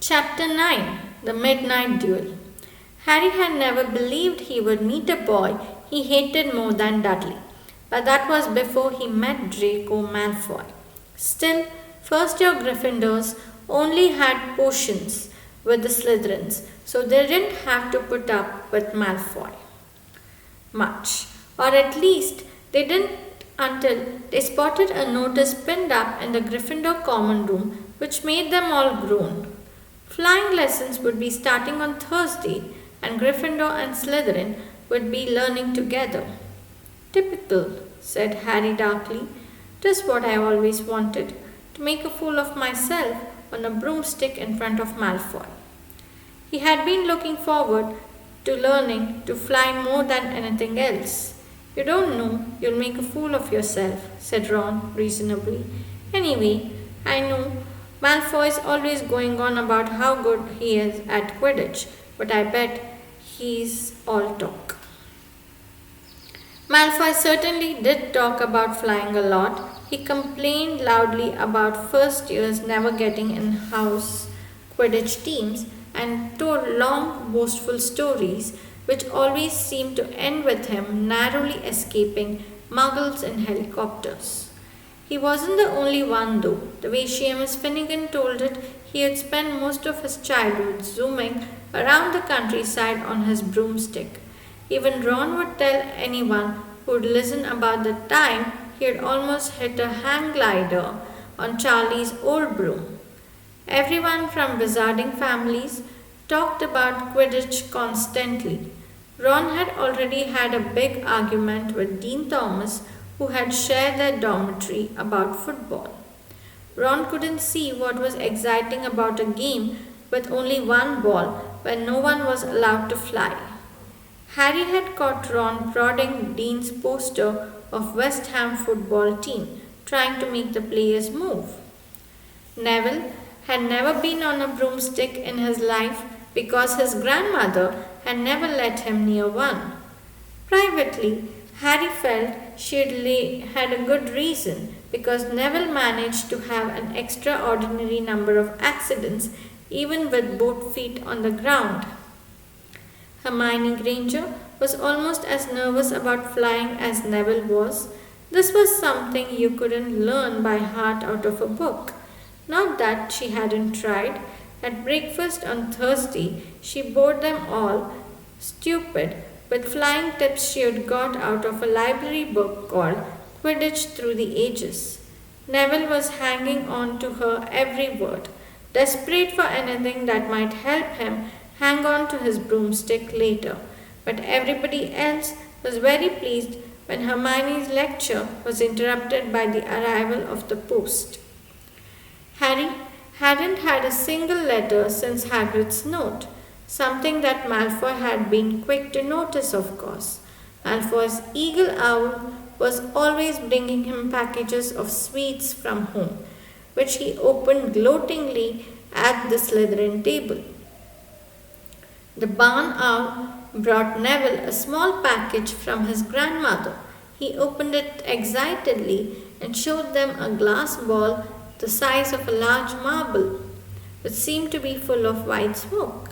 Chapter 9 The Midnight Duel. Harry had never believed he would meet a boy he hated more than Dudley, but that was before he met Draco Malfoy. Still, first year Gryffindors only had potions with the Slytherins, so they didn't have to put up with Malfoy much, or at least they didn't until they spotted a notice pinned up in the Gryffindor common room which made them all groan. Flying lessons would be starting on Thursday, and Gryffindor and Slytherin would be learning together. Typical, said Harry darkly. Just what I always wanted, to make a fool of myself on a broomstick in front of Malfoy. He had been looking forward to learning to fly more than anything else. You don't know you'll make a fool of yourself, said Ron reasonably. Anyway, I know Malfoy's always going on about how good he is at Quidditch, but I bet he's all talk. Malfoy certainly did talk about flying a lot. He complained loudly about first years never getting in-house Quidditch teams and told long, boastful stories which always seemed to end with him narrowly escaping muggles in helicopters. He wasn't the only one though. The way Seamus Finnegan told it, he had spent most of his childhood zooming around the countryside on his broomstick. Even Ron would tell anyone who would listen about the time he had almost hit a hang glider on Charlie's old broom. Everyone from wizarding families talked about Quidditch constantly. Ron had already had a big argument with Dean Thomas, who had shared their dormitory, about football. Ron couldn't see what was exciting about a game with only one ball where no one was allowed to fly. Harry had caught Ron prodding Dean's poster of West Ham football team, trying to make the players move. Neville had never been on a broomstick in his life because his grandmother had never let him near one. Privately, Harry felt she had a good reason because Neville managed to have an extraordinary number of accidents even with both feet on the ground. Hermione Granger was almost as nervous about flying as Neville was. This was something you couldn't learn by heart out of a book. Not that she hadn't tried. At breakfast on Thursday, she bored them all stupid with flying tips she had got out of a library book called Quidditch Through the Ages. Neville was hanging on to her every word, desperate for anything that might help him hang on to his broomstick later, but everybody else was very pleased when Hermione's lecture was interrupted by the arrival of the post. Harry hadn't had a single letter since Hagrid's note, something that Malfoy had been quick to notice, of course. Malfoy's eagle owl was always bringing him packages of sweets from home, which he opened gloatingly at the Slytherin table. The barn owl brought Neville a small package from his grandmother. He opened it excitedly and showed them a glass ball the size of a large marble, which seemed to be full of white smoke.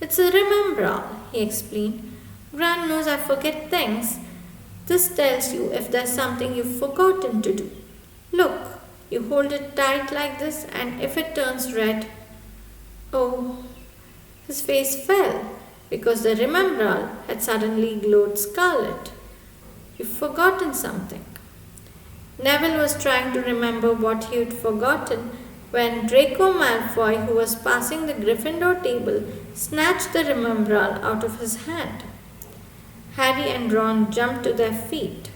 It's a remembrall, he explained. Gran knows I forget things. This tells you if there's something you've forgotten to do. Look, you hold it tight like this, and if it turns red. Oh, his face fell because the remembrall had suddenly glowed scarlet. You've forgotten something. Neville was trying to remember what he had forgotten when Draco Malfoy, who was passing the Gryffindor table, snatched the remembrall out of his hand. Harry and Ron jumped to their feet.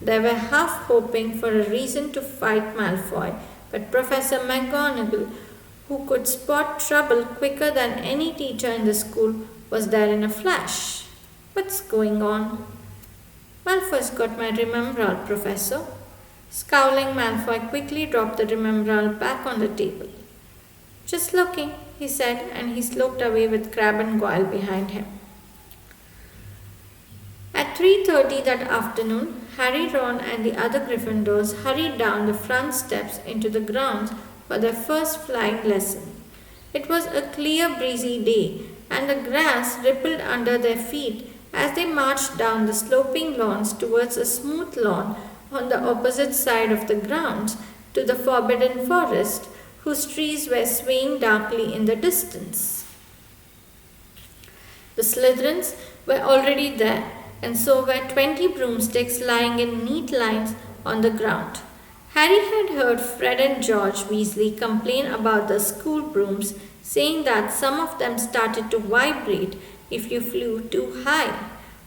They were half hoping for a reason to fight Malfoy, but Professor McGonagall, who could spot trouble quicker than any teacher in the school, was there in a flash. What's going on? Malfoy's got my remembrall, Professor. Scowling, Malfoy quickly dropped the remembrall back on the table. Just looking, he said, and he sloped away with Crabbe and Goyle behind him. At 3:30 that afternoon, Harry, Ron and the other Gryffindors hurried down the front steps into the grounds for their first flying lesson. It was a clear, breezy day, and the grass rippled under their feet as they marched down the sloping lawns towards a smooth lawn on the opposite side of the grounds to the forbidden forest, whose trees were swaying darkly in the distance. The Slytherins were already there, and so were 20 broomsticks lying in neat lines on the ground. Harry had heard Fred and George Weasley complain about the school brooms, saying that some of them started to vibrate if you flew too high,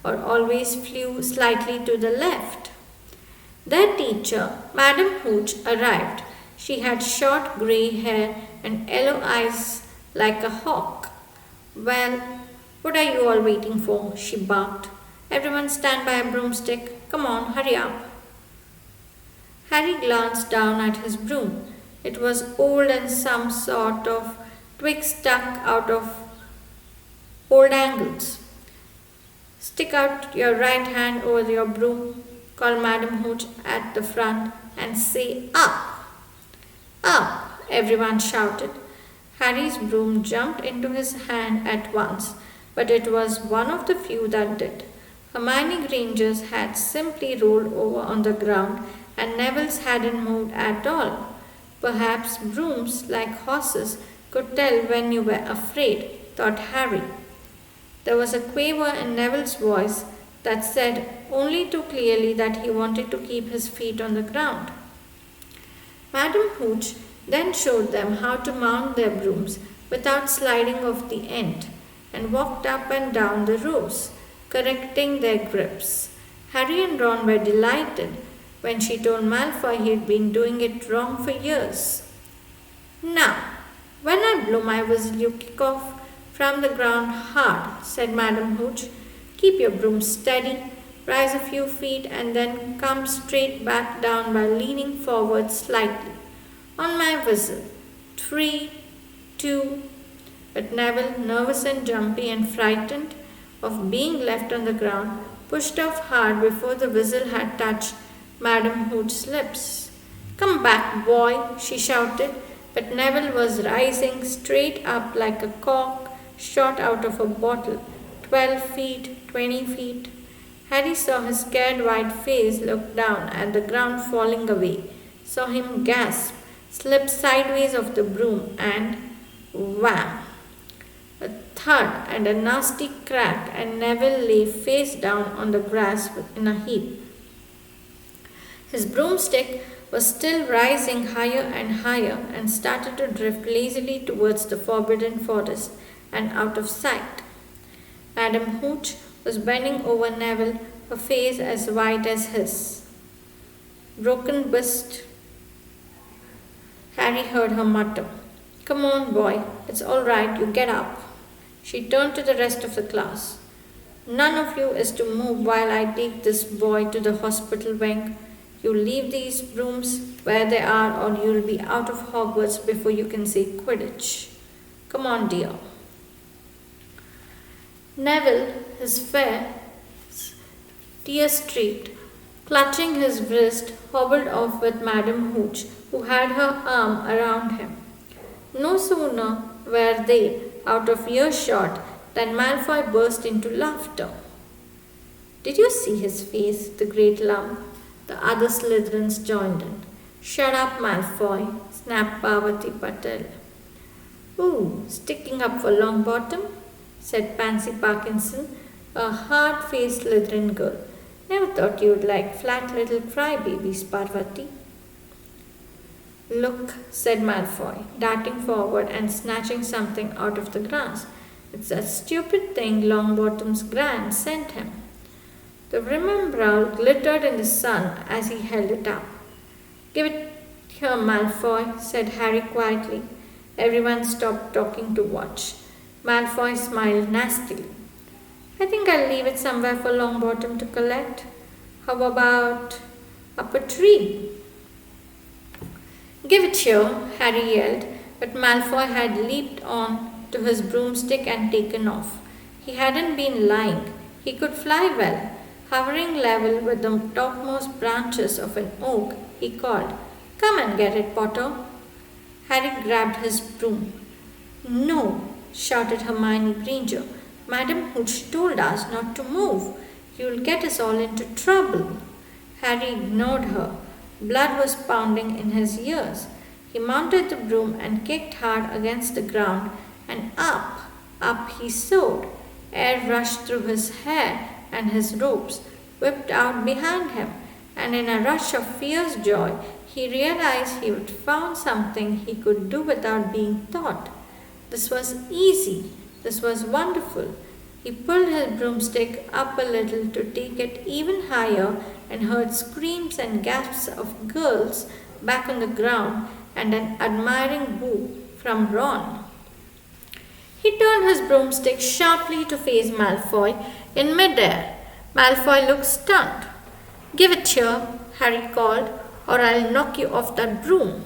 or always flew slightly to the left. Their teacher, Madam Hooch, arrived. She had short grey hair and yellow eyes like a hawk. Well, what are you all waiting for? She barked. Everyone stand by a broomstick. Come on, hurry up. Harry glanced down at his broom. It was old and some sort of twig stuck out of old angles. Stick out your right hand over your broom, called Madam Hooch at the front, and say up. Up, everyone shouted. Harry's broom jumped into his hand at once, but it was one of the few that did. Hermione Granger's had simply rolled over on the ground, and Neville's hadn't moved at all. Perhaps brooms, like horses, could tell when you were afraid, thought Harry. There was a quaver in Neville's voice that said only too clearly that he wanted to keep his feet on the ground. Madam Hooch then showed them how to mount their brooms without sliding off the end, and walked up and down the rows, correcting their grips. Harry and Ron were delighted when she told Malfoy he had been doing it wrong for years. Now, when I blow my whistle, you kick off from the ground hard, said Madam Hooch. Keep your broom steady, rise a few feet, and then come straight back down by leaning forward slightly. On my whistle. 3, 2. But Neville, nervous and jumpy and frightened of being left on the ground, pushed off hard before the whistle had touched Madam Hooch's lips. Come back, boy, she shouted, but Neville was rising straight up like a cork shot out of a bottle, 12 feet, 20 feet. Harry saw his scared white face look down at the ground falling away, saw him gasp, slip sideways off the broom, and wham! A thud and a nasty crack, and Neville lay face down on the grass in a heap. His broomstick was still rising higher and higher and started to drift lazily towards the forbidden forest and out of sight. Madam Hooch was bending over Neville, her face as white as his. Broken bust, Harry heard her mutter. Come on, boy, it's all right, you get up. She turned to the rest of the class. None of you is to move while I take this boy to the hospital wing. You leave these brooms where they are, or you'll be out of Hogwarts before you can say Quidditch. Come on, dear. Neville, his face tear-streaked, clutching his wrist, hobbled off with Madam Hooch, who had her arm around him. No sooner were they out of earshot than Malfoy burst into laughter. Did you see his face, the great lump? The other Slytherins joined in. Shut up, Malfoy, snapped Parvati Patel. Ooh, sticking up for Longbottom, said Pansy Parkinson, a hard-faced Slytherin girl. Never thought you'd like flat little crybabies, Parvati. Look, said Malfoy, darting forward and snatching something out of the grass. It's that stupid thing Longbottom's Gran sent him. The Rimembrow glittered in the sun as he held it up. Give it here, Malfoy, said Harry quietly. Everyone stopped talking to watch. Malfoy smiled nastily. I think I'll leave it somewhere for Longbottom to collect. How about up a tree? Give it here, Harry yelled, but Malfoy had leaped on to his broomstick and taken off. He hadn't been lying. He could fly well. Hovering level with the topmost branches of an oak, he called, Come and get it, Potter. Harry grabbed his broom. No, shouted Hermione Granger. Madam Hooch told us not to move. You'll get us all into trouble. Harry ignored her. Blood was pounding in his ears. He mounted the broom and kicked hard against the ground, and up he soared. Air rushed through his hair, and his robes whipped out behind him, and in a rush of fierce joy, he realized he had found something he could do without being taught. This was easy. This was wonderful. He pulled his broomstick up a little to take it even higher and heard screams and gasps of girls back on the ground and an admiring boo from Ron. He turned his broomstick sharply to face Malfoy in midair. Malfoy looked stunned. Give it here, Harry called, or I'll knock you off that broom.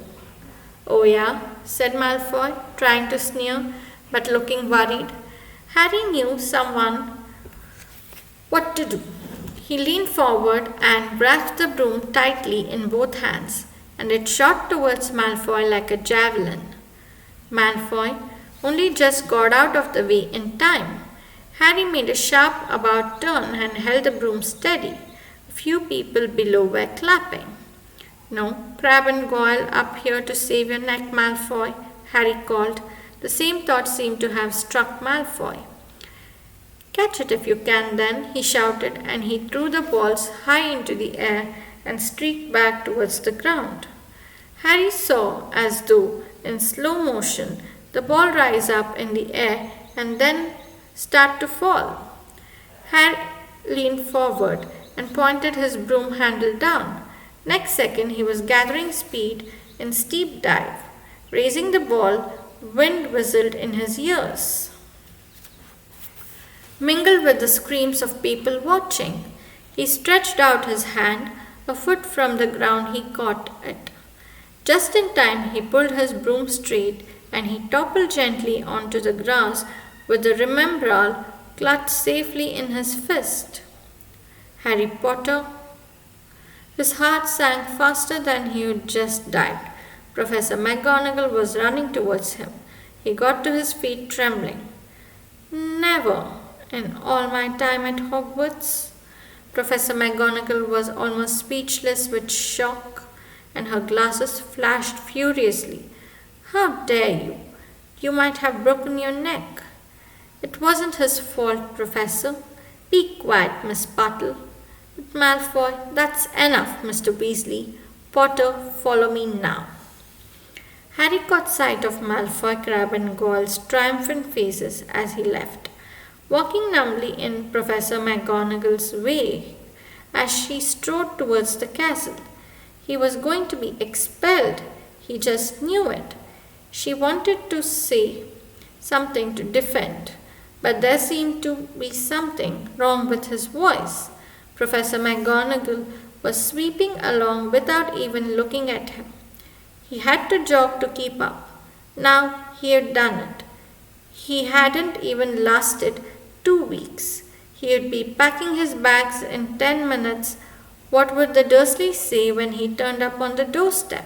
Oh, yeah, said Malfoy, trying to sneer, but looking worried. Harry knew someone what to do. He leaned forward and grasped the broom tightly in both hands, and it shot towards Malfoy like a javelin. Malfoy only just got out of the way in time. Harry made a sharp about turn and held the broom steady. A few people below were clapping. No, Crabbe and Goyle up here to save your neck, Malfoy, Harry called. The same thought seemed to have struck Malfoy. Catch it if you can, then, he shouted, and he threw the balls high into the air and streaked back towards the ground. Harry saw, as though in slow motion, the ball rise up in the air and then start to fall. Harry leaned forward and pointed his broom handle down. Next second, he was gathering speed in steep dive. Raising the ball, wind whistled in his ears, mingled with the screams of people watching. He stretched out his hand. A foot from the ground, he caught it. Just in time, he pulled his broom straight and he toppled gently onto the grass with the remembrall clutched safely in his fist. Harry Potter. His heart sank faster than he had just dived. Professor McGonagall was running towards him. He got to his feet trembling. Never in all my time at Hogwarts. Professor McGonagall was almost speechless with shock, and her glasses flashed furiously. How dare you? You might have broken your neck. It wasn't his fault, Professor. Be quiet, Miss Bartle. But Malfoy, that's enough, Mr. Weasley. Potter, follow me now. Harry caught sight of Malfoy, Crabbe and Goyle's triumphant faces as he left, walking numbly in Professor McGonagall's way as she strode towards the castle. He was going to be expelled. He just knew it. She wanted to say something to defend, but there seemed to be something wrong with his voice. Professor McGonagall was sweeping along without even looking at him. He had to jog to keep up. Now he had done it. He hadn't even lasted 2 weeks. He'd be packing his bags in 10 minutes. What would the Dursleys say when he turned up on the doorstep?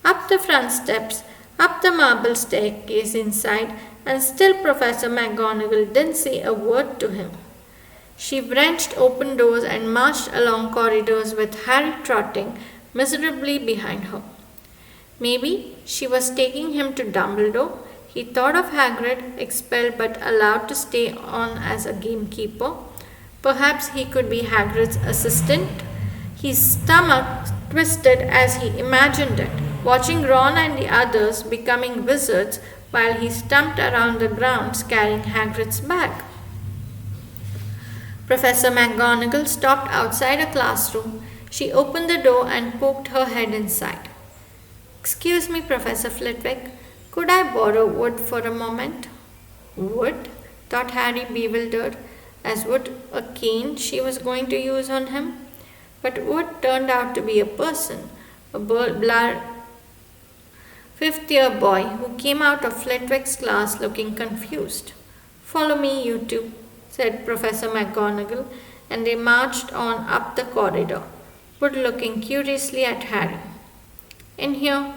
Up the front steps, up the marble staircase inside, and still Professor McGonagall didn't say a word to him. She wrenched open doors and marched along corridors with Harry trotting miserably behind her. Maybe she was taking him to Dumbledore. He thought of Hagrid, expelled but allowed to stay on as a gamekeeper. Perhaps he could be Hagrid's assistant. His stomach twisted as he imagined it, watching Ron and the others becoming wizards while he stumped around the grounds carrying Hagrid's bag. Professor McGonagall stopped outside a classroom. She opened the door and poked her head inside. Excuse me, Professor Flitwick, could I borrow wood for a moment? Wood? Thought Harry, bewildered, as would a cane she was going to use on him. But wood turned out to be a person, a blur fifth-year boy who came out of Flitwick's class looking confused. Follow me, you two, said Professor McGonagall, and they marched on up the corridor, Wood looking curiously at Harry. In here,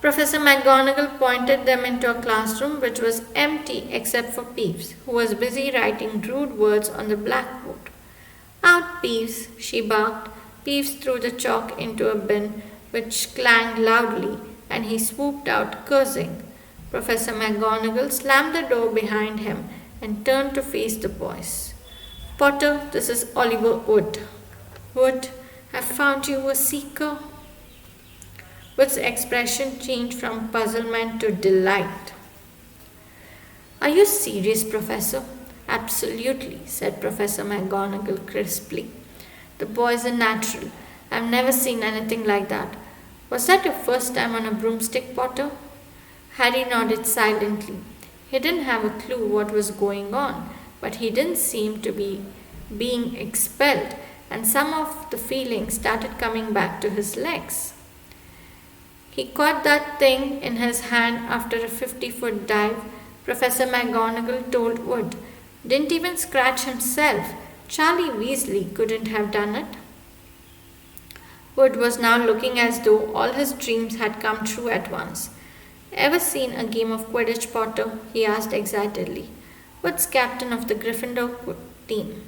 Professor McGonagall pointed them into a classroom which was empty except for Peeves, who was busy writing rude words on the blackboard. Out, Peeves, she barked. Peeves threw the chalk into a bin, which clanged loudly, and he swooped out, cursing. Professor McGonagall slammed the door behind him and turned to face the boys. Potter, this is Oliver Wood. Wood, I've found you a seeker. Wood's expression changed from puzzlement to delight. Are you serious, Professor? Absolutely, said Professor McGonagall crisply. The boy's a natural. I've never seen anything like that. Was that your first time on a broomstick, Potter? Harry nodded silently. He didn't have a clue what was going on, but he didn't seem to be being expelled, and some of the feeling started coming back to his legs. He caught that thing in his hand after a 50-foot dive, Professor McGonagall told Wood. Didn't even scratch himself. Charlie Weasley couldn't have done it. Wood was now looking as though all his dreams had come true at once. Ever seen a game of Quidditch, Potter? He asked excitedly. Wood's captain of the Gryffindor team.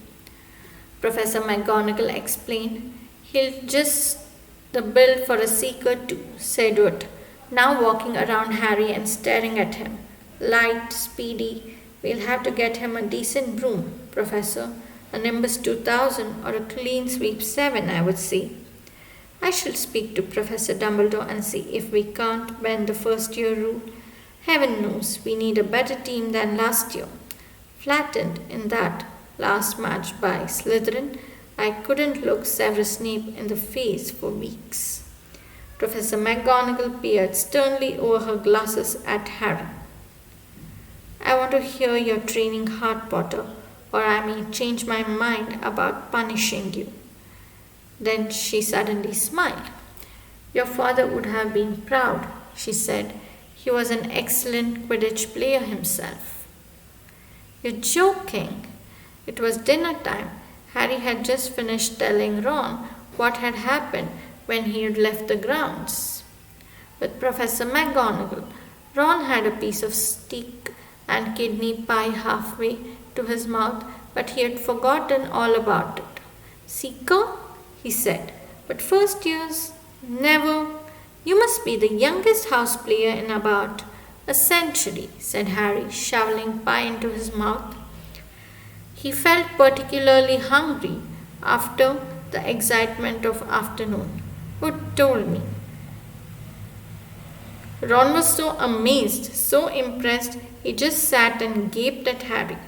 Professor McGonagall explained. He'll just the bill for a seeker too, said Wood, now walking around Harry and staring at him. Light, speedy. We'll have to get him a decent broom, Professor. A Nimbus 2000 or a Clean Sweep 7, I would say. I shall speak to Professor Dumbledore and see if we can't bend the first year rule. Heaven knows we need a better team than last year. Flattened in that last match by Slytherin, I couldn't look Severus Snape in the face for weeks. Professor McGonagall peered sternly over her glasses at Harry. I want to hear your training hard, Potter, or I may change my mind about punishing you. Then she suddenly smiled. Your father would have been proud, she said. He was an excellent Quidditch player himself. You're joking. It was dinner time. Harry had just finished telling Ron what had happened when he had left the grounds. With Professor McGonagall, Ron had a piece of steak and kidney pie halfway to his mouth, but he had forgotten all about it. Seeker? He said. But first years? Never. You must be the youngest house player in about a century, said Harry, shoveling pie into his mouth. He felt particularly hungry after the excitement of afternoon. Who told me? Ron was so amazed, so impressed, he just sat and gaped at Harry.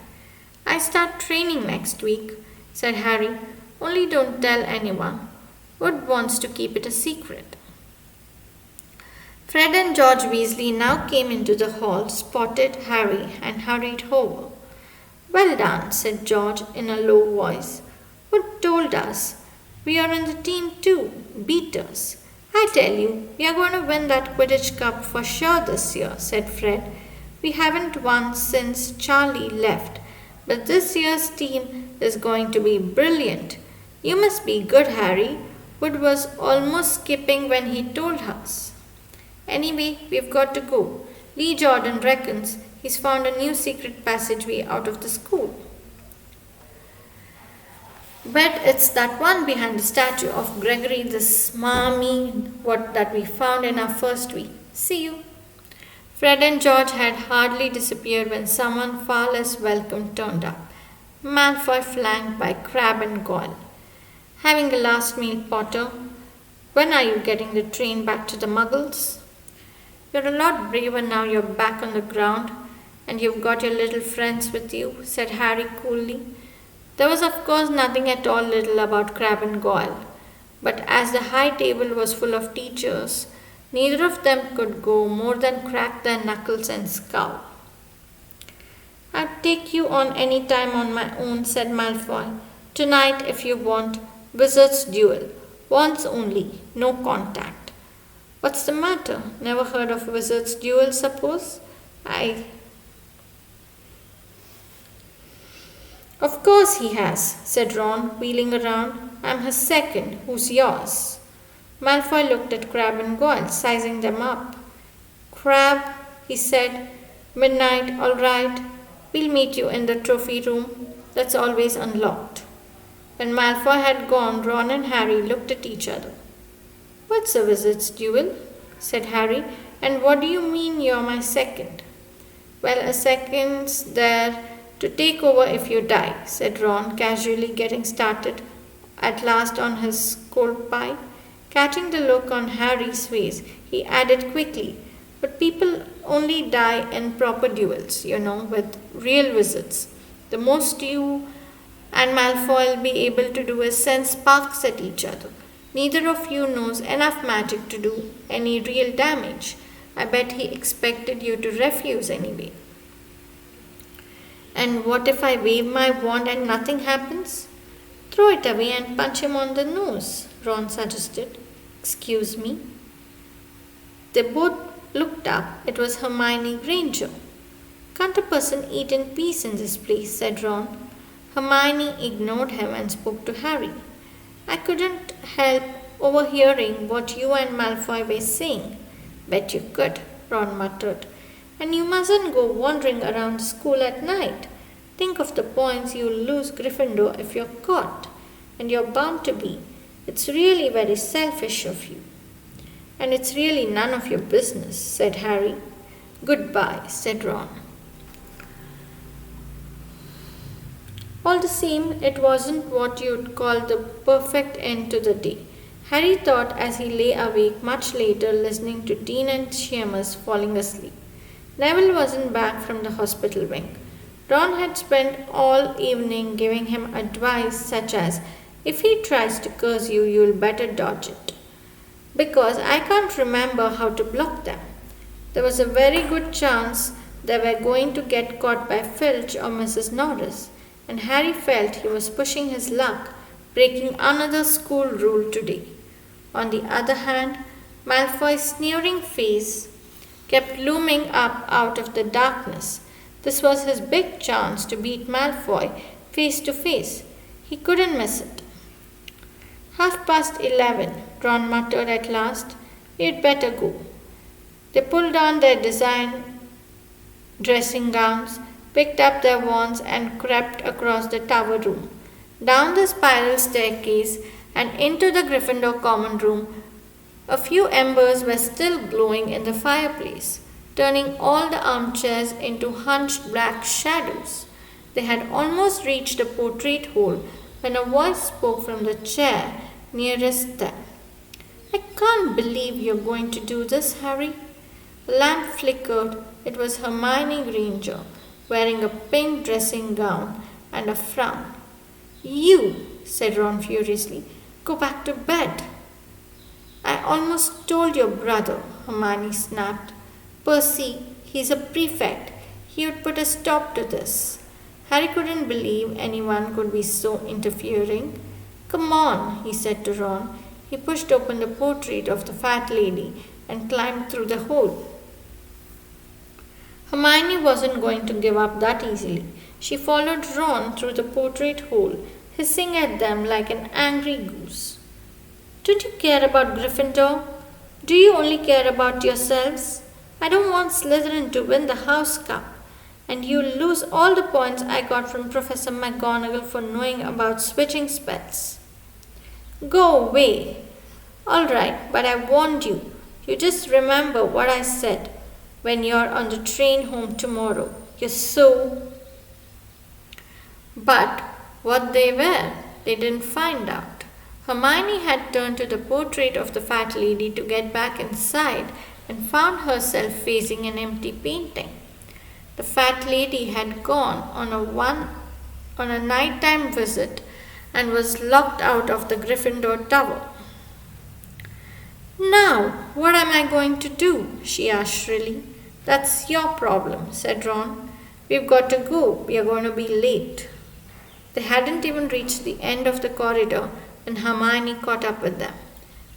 I start training next week, said Harry. Only don't tell anyone. Wood wants to keep it a secret. Fred and George Weasley now came into the hall, spotted Harry, and hurried over. Well done, said George in a low voice. Wood told us. We are in the team too. Beat us. I tell you, we are going to win that Quidditch Cup for sure this year, said Fred. We haven't won since Charlie left, but this year's team is going to be brilliant. You must be good, Harry. Wood was almost skipping when he told us. Anyway, we've got to go. Lee Jordan reckons he's found a new secret passageway out of the school. Bet it's that one behind the statue of Gregory the Smarmy that we found in our first week. See you. Fred and George had hardly disappeared when someone far less welcome turned up. Malfoy flanked by Crabbe and Goyle. Having a last meal, Potter? When are you getting the train back to the Muggles? You're a lot braver now you're back on the ground and you've got your little friends with you, said Harry coolly. There was of course nothing at all little about Crabbe and Goyle, but as the high table was full of teachers, neither of them could go more than crack their knuckles and scowl. I'd take you on any time on my own, said Malfoy. Tonight, if you want, Wizard's Duel. Once only, no contact. What's the matter? Never heard of Wizard's Duel, suppose? Of course he has, said Ron, wheeling around. I'm his second. Who's yours? Malfoy looked at Crabbe and Goyle, sizing them up. Crab, he said. Midnight, all right. We'll meet you in the trophy room. That's always unlocked. When Malfoy had gone, Ron and Harry looked at each other. What's a wizard's duel? Said Harry. And what do you mean you're my second? Well, a second's there to take over if you die, said Ron, casually getting started at last on his cold pie. Catching the look on Harry's face, he added quickly, but people only die in proper duels, with real wizards. The most you and Malfoy will be able to do is send sparks at each other. Neither of you knows enough magic to do any real damage. I bet he expected you to refuse anyway. And what if I wave my wand and nothing happens? Throw it away and punch him on the nose, Ron suggested. Excuse me? They both looked up. It was Hermione Granger. Can't a person eat in peace in this place? Said Ron. Hermione ignored him and spoke to Harry. I couldn't help overhearing what you and Malfoy were saying. Bet you could, Ron muttered. And you mustn't go wandering around the school at night. Think of the points you'll lose Gryffindor if you're caught. And you're bound to be. It's really very selfish of you. And it's really none of your business, said Harry. Goodbye, said Ron. All the same, it wasn't what you'd call the perfect end to the day. Harry thought as he lay awake much later listening to Dean and Seamus falling asleep. Neville wasn't back from the hospital wing. Ron had spent all evening giving him advice such as, if he tries to curse you, you'll better dodge it. Because I can't remember how to block them. There was a very good chance they were going to get caught by Filch or Mrs. Norris, and Harry felt he was pushing his luck, breaking another school rule today. On the other hand, Malfoy's sneering face kept looming up out of the darkness. This was his big chance to beat Malfoy face to face. He couldn't miss it. 11:30, Ron muttered at last. You'd better go. They pulled on their design dressing gowns, picked up their wands and crept across the tower room, down the spiral staircase and into the Gryffindor common room. A few embers were still glowing in the fireplace, turning all the armchairs into hunched black shadows. They had almost reached the portrait hole when a voice spoke from the chair nearest them. I can't believe you're going to do this, Harry. The lamp flickered. It was Hermione Granger, wearing a pink dressing gown and a frown. You, said Ron furiously, go back to bed. I almost told your brother, Hermione snapped. Percy, he's a prefect. He would put a stop to this. Harry couldn't believe anyone could be so interfering. Come on, he said to Ron. He pushed open the portrait of the fat lady and climbed through the hole. Hermione wasn't going to give up that easily. She followed Ron through the portrait hole, hissing at them like an angry goose. Don't you care about Gryffindor? Do you only care about yourselves? I don't want Slytherin to win the House Cup, and you'll lose all the points I got from Professor McGonagall for knowing about switching spells. Go away. All right, but I warned you. You just remember what I said when you're on the train home tomorrow. You're so... But what they were, they didn't find out. Hermione had turned to the portrait of the fat lady to get back inside and found herself facing an empty painting. The fat lady had gone on a nighttime visit and was locked out of the Gryffindor tower. Now, what am I going to do? She asked shrilly. That's your problem, said Ron. We've got to go. We are going to be late. They hadn't even reached the end of the corridor when Hermione caught up with them.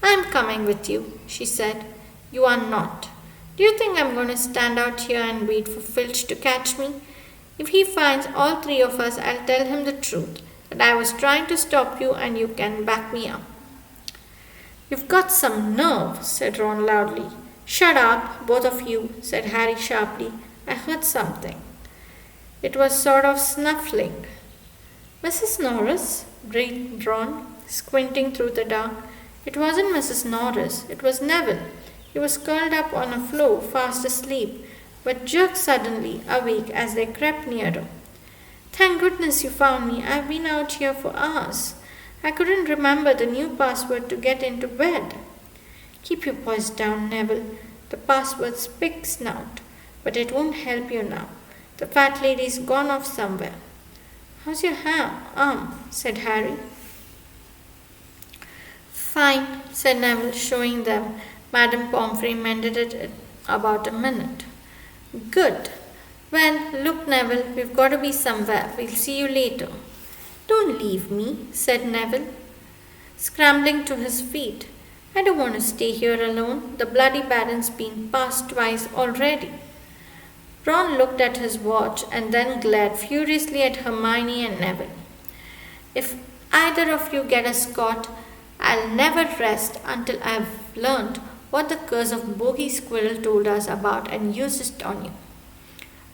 I'm coming with you, she said. You are not. Do you think I'm going to stand out here and wait for Filch to catch me? If he finds all three of us, I'll tell him the truth, that I was trying to stop you and you can back me up. You've got some nerve, said Ron loudly. Shut up, both of you, said Harry sharply. I heard something. It was sort of snuffling. Mrs. Norris, breathed Ron, squinting through the dark. It wasn't Mrs. Norris, it was Neville. He was curled up on a floor, fast asleep, but jerked suddenly awake as they crept nearer. Thank goodness you found me. I've been out here for hours. I couldn't remember the new password to get into bed. Keep your voice down, Neville. The password's big snout, but it won't help you now. The fat lady's gone off somewhere. How's your arm? Said Harry. Fine, said Neville, showing them. Madame Pomfrey mended it in about a minute. Good. Well, look, Neville, we've got to be somewhere. We'll see you later. Don't leave me, said Neville, scrambling to his feet. I don't want to stay here alone. The bloody Baron's been past twice already. Ron looked at his watch and then glared furiously at Hermione and Neville. If either of you get us caught, I'll never rest until I've learned what the curse of Bogey Squirrel told us about and used it on you.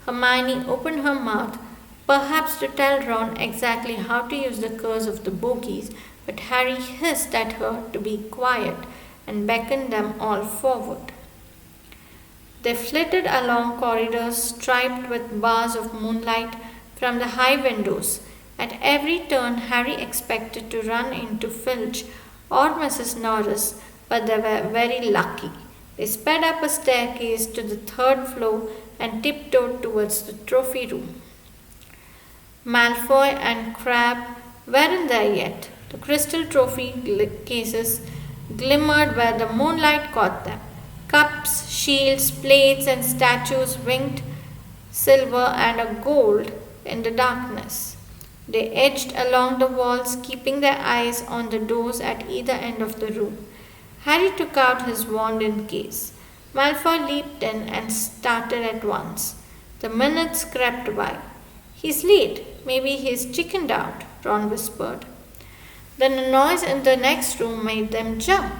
Hermione opened her mouth, perhaps to tell Ron exactly how to use the curse of the bogies, but Harry hissed at her to be quiet and beckoned them all forward. They flitted along corridors striped with bars of moonlight from the high windows. At every turn, Harry expected to run into Filch or Mrs. Norris, but they were very lucky. They sped up a staircase to the third floor and tiptoed towards the trophy room. Malfoy and Crabbe weren't there yet. The crystal trophy cases glimmered where the moonlight caught them. Cups, shields, plates, and statues winked silver and gold in the darkness. They edged along the walls, keeping their eyes on the doors at either end of the room. Harry took out his wand in case. Malfoy leaped in and started at once. The minutes crept by. He's late. Maybe he's chickened out, Ron whispered. Then a noise in the next room made them jump.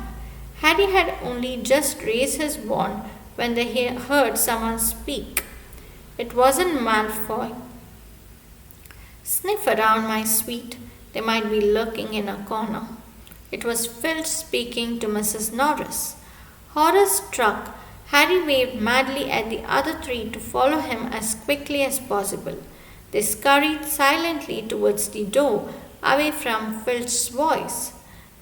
Harry had only just raised his wand when they heard someone speak. It wasn't Malfoy. Sniff around, my sweet. They might be lurking in a corner. It was Filch speaking to Mrs. Norris. Horror struck, Harry waved madly at the other three to follow him as quickly as possible. They scurried silently towards the door, away from Filch's voice.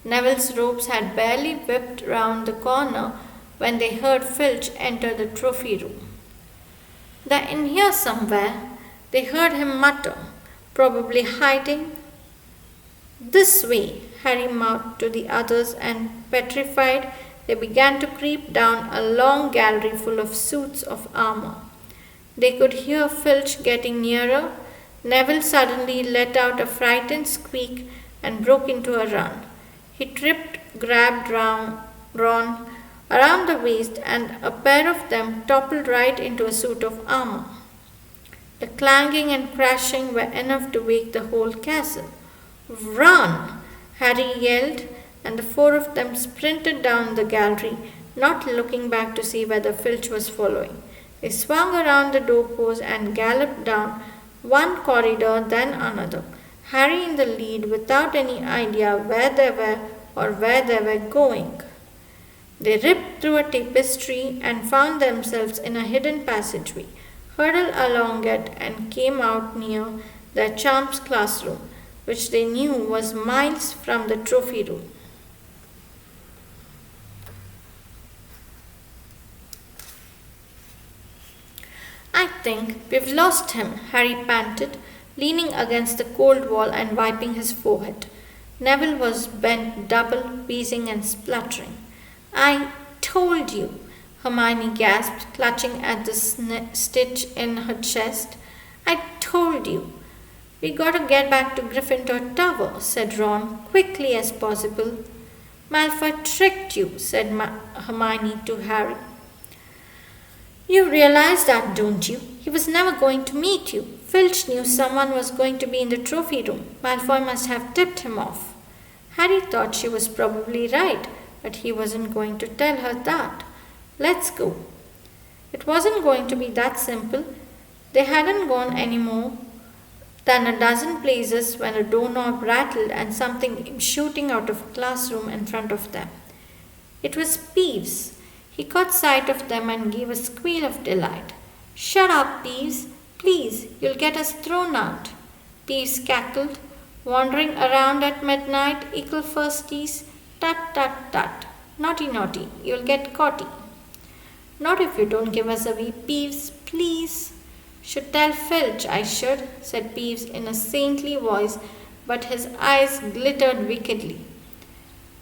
Neville's robes had barely whipped round the corner when they heard Filch enter the trophy room. They're in here somewhere, they heard him mutter, probably hiding. This way, Harry mouthed to the others, and petrified, they began to creep down a long gallery full of suits of armor. They could hear Filch getting nearer. Neville suddenly let out a frightened squeak and broke into a run. He tripped, grabbed Ron around the waist, and a pair of them toppled right into a suit of armor. The clanging and crashing were enough to wake the whole castle. Run! Harry yelled, and the four of them sprinted down the gallery, not looking back to see whether Filch was following. They swung around the doorpost and galloped down one corridor, then another, Harry in the lead without any idea where they were or where they were going. They ripped through a tapestry and found themselves in a hidden passageway, hurtled along it, and came out near their charms classroom, which they knew was miles from the trophy room. I think we've lost him, Harry panted, leaning against the cold wall and wiping his forehead. Neville was bent double, wheezing and spluttering. I told you, Hermione gasped, clutching at the stitch in her chest. I told you. We gotta get back to Gryffindor Tower, said Ron, quickly as possible. Malfoy tricked you, said Hermione to Harry. You realize that, don't you? He was never going to meet you. Filch knew someone was going to be in the trophy room. Malfoy must have tipped him off. Harry thought she was probably right, but he wasn't going to tell her that. Let's go. It wasn't going to be that simple. They hadn't gone any more than a dozen places when a doorknob rattled and something came shooting out of a classroom in front of them. It was Peeves. He caught sight of them and gave a squeal of delight. Shut up, Peeves. Please, you'll get us thrown out. Peeves cackled. Wandering around at midnight, equal firsties. Tut, tut, tut. Naughty, naughty. You'll get caughty. Not if you don't give us away, Peeves, please. Should tell Filch, I should, said Peeves in a saintly voice, but his eyes glittered wickedly.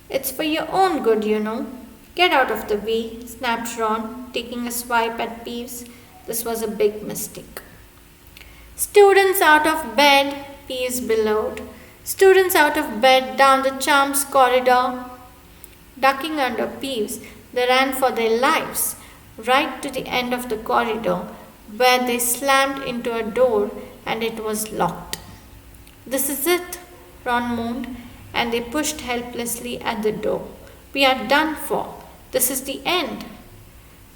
It's for your own good, you know. Get out of the way, snapped Ron, taking a swipe at Peeves. This was a big mistake. Students out of bed, Peeves bellowed. Students out of bed down the charms corridor. Ducking under Peeves, they ran for their lives, right to the end of the corridor, where they slammed into a door and it was locked. This is it, Ron moaned, and they pushed helplessly at the door. We are done for. This is the end.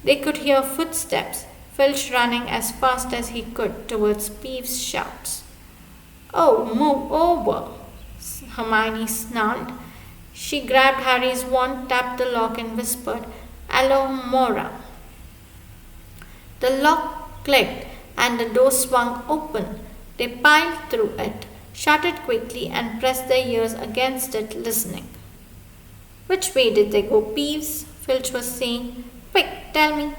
They could hear footsteps, Filch running as fast as he could towards Peeves' shouts. Oh, move over, Hermione snarled. She grabbed Harry's wand, tapped the lock, and whispered, Alohomora. The lock clicked and the door swung open. They piled through it, shut it quickly, and pressed their ears against it, listening. Which way did they go, Peeves? Filch was saying. Quick, tell me.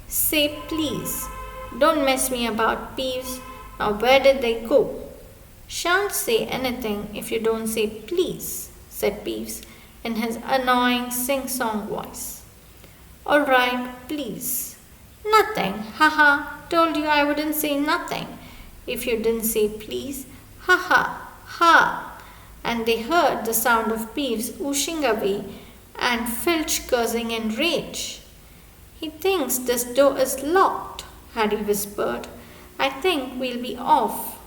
Say please. Don't mess me about, Peeves. Now where did they go? Shan't say anything if you don't say please, said Peeves in his annoying sing-song voice. All right, please. Nothing. Ha. Told you I wouldn't say nothing if you didn't say please. Ha. And they heard the sound of Peeves whooshing away and Filch cursing in rage. He thinks this door is locked, Harry whispered. I think we'll be off.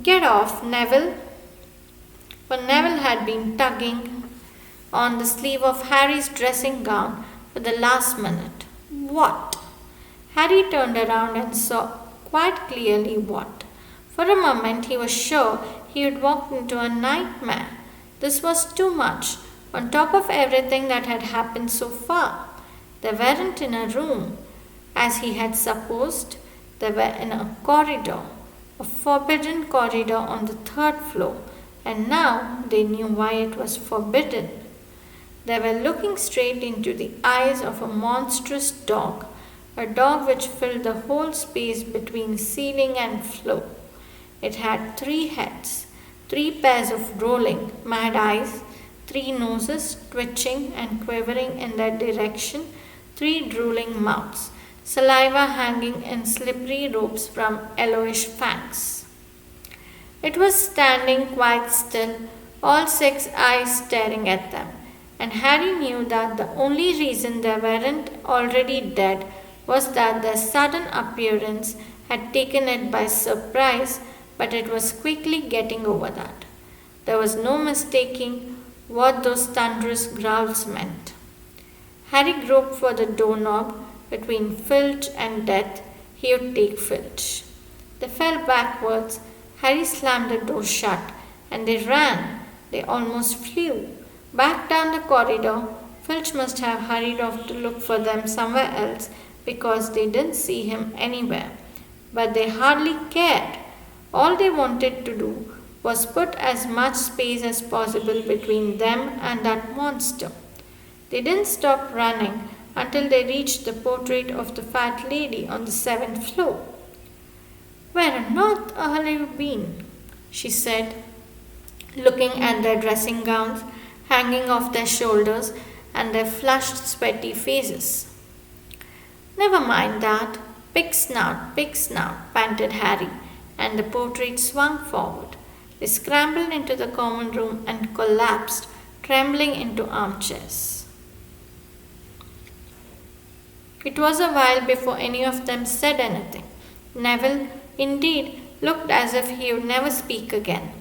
Get off, Neville. For Neville had been tugging on the sleeve of Harry's dressing gown for the last minute. What? Harry turned around and saw quite clearly what. For a moment he was sure he had walked into a nightmare. This was too much, on top of everything that had happened so far. They weren't in a room, as he had supposed. They were in a corridor, a forbidden corridor on the third floor, and now they knew why it was forbidden. They were looking straight into the eyes of a monstrous dog, a dog which filled the whole space between ceiling and floor. It had 3 heads, 3 pairs of rolling, mad eyes, 3 noses twitching and quivering in that direction, 3 drooling mouths, saliva hanging in slippery ropes from yellowish fangs. It was standing quite still, all 6 eyes staring at them, and Harry knew that the only reason they weren't already dead was that their sudden appearance had taken it by surprise, but it was quickly getting over that. There was no mistaking what those thunderous growls meant. Harry groped for the doorknob. Between Filch and death, he would take Filch. They fell backwards. Harry slammed the door shut, and they ran. They almost flew. Back down the corridor. Filch must have hurried off to look for them somewhere else because they didn't see him anywhere. But they hardly cared. All they wanted to do was put as much space as possible between them and that monster. They didn't stop running until they reached the portrait of the fat lady on the 7th floor. Where on earth have you been? She said, looking at their dressing gowns hanging off their shoulders and their flushed, sweaty faces. Never mind that. Big snout, panted Harry, and the portrait swung forward. They scrambled into the common room and collapsed, trembling into armchairs. It was a while before any of them said anything. Neville, indeed, looked as if he would never speak again.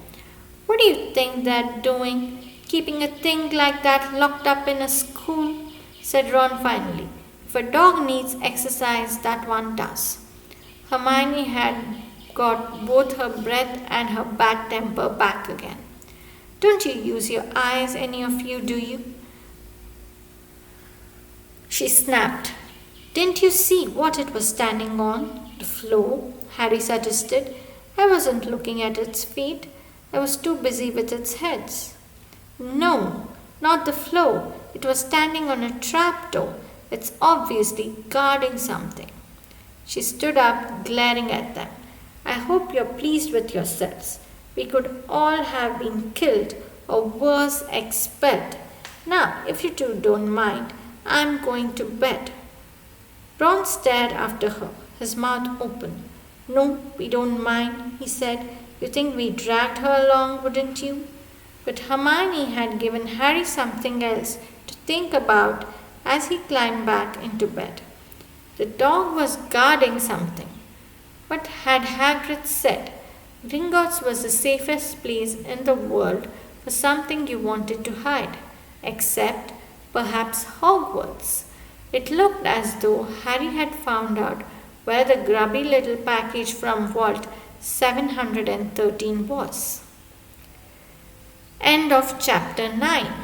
What do you think they're doing, keeping a thing like that locked up in a school? said Ron finally. If a dog needs exercise, that one does. Hermione had got both her breath and her bad temper back again. Don't you use your eyes, any of you, do you? She snapped. Didn't you see what it was standing on? The floor, Harry suggested. I wasn't looking at its feet. I was too busy with its heads. No, not the floor. It was standing on a trapdoor. It's obviously guarding something. She stood up, glaring at them. I hope you're pleased with yourselves. We could all have been killed, or worse, expelled. Now, if you two don't mind, I'm going to bed. Ron stared after her, his mouth open. No, we don't mind, he said. You think we dragged her along, wouldn't you? But Hermione had given Harry something else to think about as he climbed back into bed. The dog was guarding something. What had Hagrid said? Gringotts was the safest place in the world for something you wanted to hide, except perhaps Hogwarts. It looked as though Harry had found out where the grubby little package from Vault 713 was. End of chapter 9.